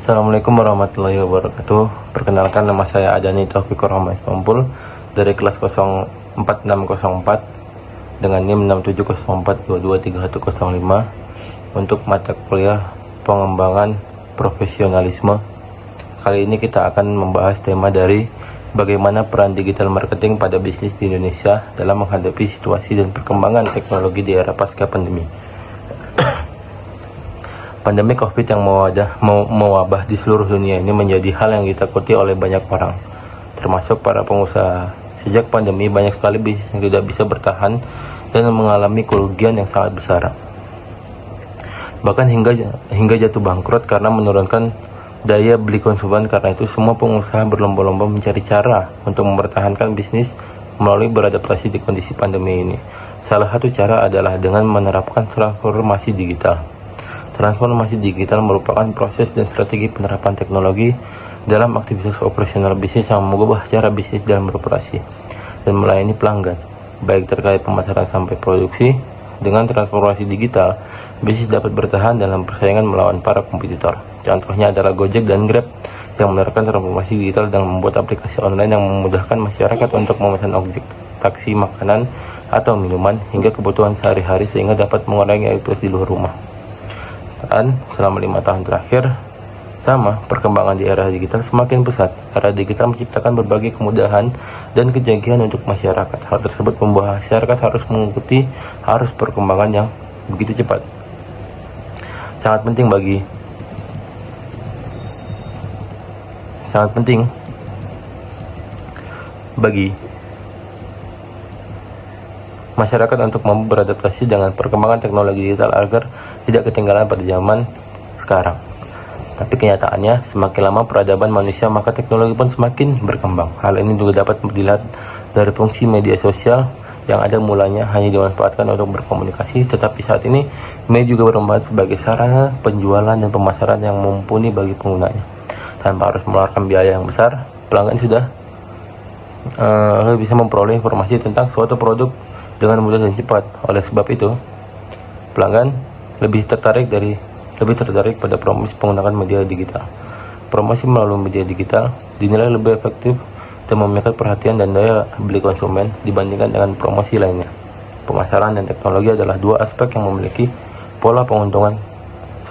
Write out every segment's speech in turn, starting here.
Assalamualaikum warahmatullahi wabarakatuh. Perkenalkan, nama saya Adani Taufikur Rahman Istompul dari kelas 04604 dengan NIM 6704223105 untuk mata kuliah pengembangan profesionalisme. Kali ini kita akan membahas tema dari bagaimana peran digital marketing pada bisnis di Indonesia dalam menghadapi situasi dan perkembangan teknologi di era pasca pandemi. Pandemi COVID yang mewabah di seluruh dunia ini menjadi hal yang ditakuti oleh banyak orang, termasuk para pengusaha. Sejak pandemi, banyak sekali bisnis yang tidak bisa bertahan dan mengalami kerugian yang sangat besar. Bahkan hingga jatuh bangkrut karena menurunkan daya beli konsumen. Karena itu, semua pengusaha berlomba-lomba mencari cara untuk mempertahankan bisnis melalui beradaptasi di kondisi pandemi ini. Salah satu cara adalah dengan menerapkan transformasi digital. Transformasi digital merupakan proses dan strategi penerapan teknologi dalam aktivitas operasional bisnis yang mengubah cara bisnis dalam beroperasi dan melayani pelanggan, baik terkait pemasaran sampai produksi. Dengan transformasi digital, bisnis dapat bertahan dalam persaingan melawan para kompetitor. Contohnya adalah Gojek dan Grab yang menerapkan transformasi digital dan membuat aplikasi online yang memudahkan masyarakat untuk memesan ojek, taksi, makanan, atau minuman hingga kebutuhan sehari-hari sehingga dapat mengurangi aktivitas di luar rumah. Dan selama 5 tahun terakhir, perkembangan di era digital semakin pesat. Era digital menciptakan berbagai kemudahan dan kejanggihan untuk masyarakat. Hal tersebut membuat masyarakat harus mengikuti arus perkembangan yang begitu cepat. Sangat penting bagi masyarakat untuk mampu beradaptasi dengan perkembangan teknologi digital agar tidak ketinggalan pada zaman sekarang. Tapi kenyataannya, semakin lama peradaban manusia, maka teknologi pun semakin berkembang. Hal ini juga dapat dilihat dari fungsi media sosial yang ada mulanya hanya dimanfaatkan untuk berkomunikasi, tetapi saat ini media juga berkembang sebagai sarana penjualan dan pemasaran yang mumpuni bagi penggunanya. Tanpa harus mengeluarkan biaya yang besar, pelanggan sudah bisa memperoleh informasi tentang suatu produk dengan mudah dan cepat. Oleh sebab itu, pelanggan lebih tertarik pada promosi menggunakan media digital. Promosi melalui media digital dinilai lebih efektif dan memikat perhatian dan daya beli konsumen dibandingkan dengan promosi lainnya. Pemasaran dan teknologi adalah dua aspek yang memiliki pola penguntungan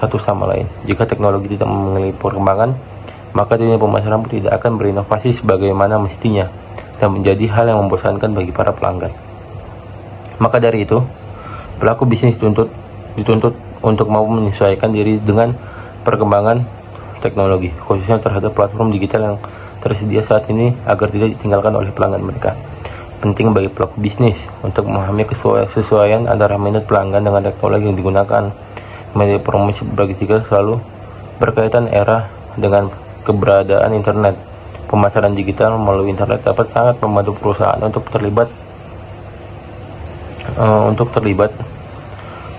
satu sama lain. Jika teknologi tidak memiliki perkembangan, maka dunia pemasaran pun tidak akan berinovasi sebagaimana mestinya dan menjadi hal yang membosankan bagi para pelanggan. Maka dari itu, pelaku bisnis dituntut untuk mau menyesuaikan diri dengan perkembangan teknologi, khususnya terhadap platform digital yang tersedia saat ini agar tidak ditinggalkan oleh pelanggan mereka. Penting bagi pelaku bisnis untuk memahami kesesuaian antara minat pelanggan dengan teknologi yang digunakan. Media promosi berbagai jika selalu berkaitan era dengan keberadaan internet. Pemasaran digital melalui internet dapat sangat membantu perusahaan untuk terlibat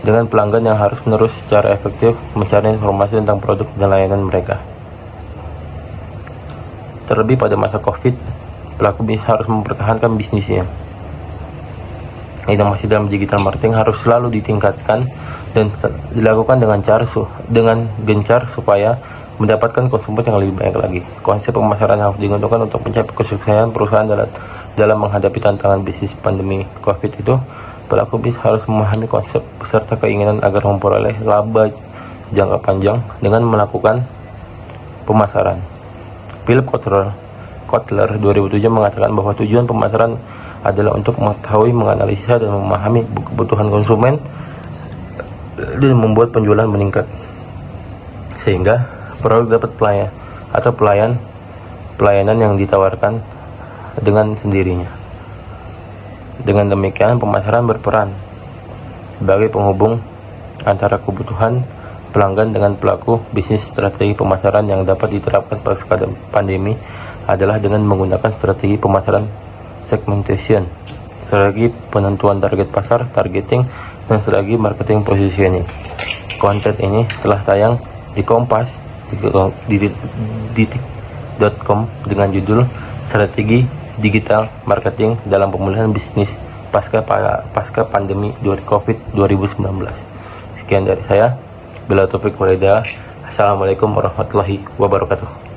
dengan pelanggan yang harus menerus secara efektif mencari informasi tentang produk dan layanan mereka. Terlebih pada masa COVID, pelaku bisnis harus mempertahankan bisnisnya. Inovasi dalam digital marketing harus selalu ditingkatkan dan dilakukan dengan gencar supaya mendapatkan konsumen yang lebih banyak lagi. Konsep pemasaran harus digunakan untuk mencapai kesuksesan perusahaan dalam menghadapi tantangan bisnis pandemi COVID itu. Pelaku bisnis harus memahami konsep beserta keinginan agar memperoleh laba jangka panjang dengan melakukan pemasaran. Philip Kotler 2007 mengatakan bahwa tujuan pemasaran adalah untuk mengetahui, menganalisa, dan memahami kebutuhan konsumen dan membuat penjualan meningkat, sehingga produk dapat pelayanan yang ditawarkan dengan sendirinya. Dengan demikian, pemasaran berperan sebagai penghubung antara kebutuhan pelanggan dengan pelaku bisnis. Strategi pemasaran yang dapat diterapkan pasca pandemi adalah dengan menggunakan strategi pemasaran segmentation, strategi penentuan target pasar, targeting, dan strategi marketing positioning. Konten ini telah tayang di Kompas, di detik.com dengan judul Strategi Digital Marketing dalam Pemulihan Bisnis pasca pandemi COVID-19. Sekian dari saya. Bila topik walida, Assalamualaikum warahmatullahi wabarakatuh.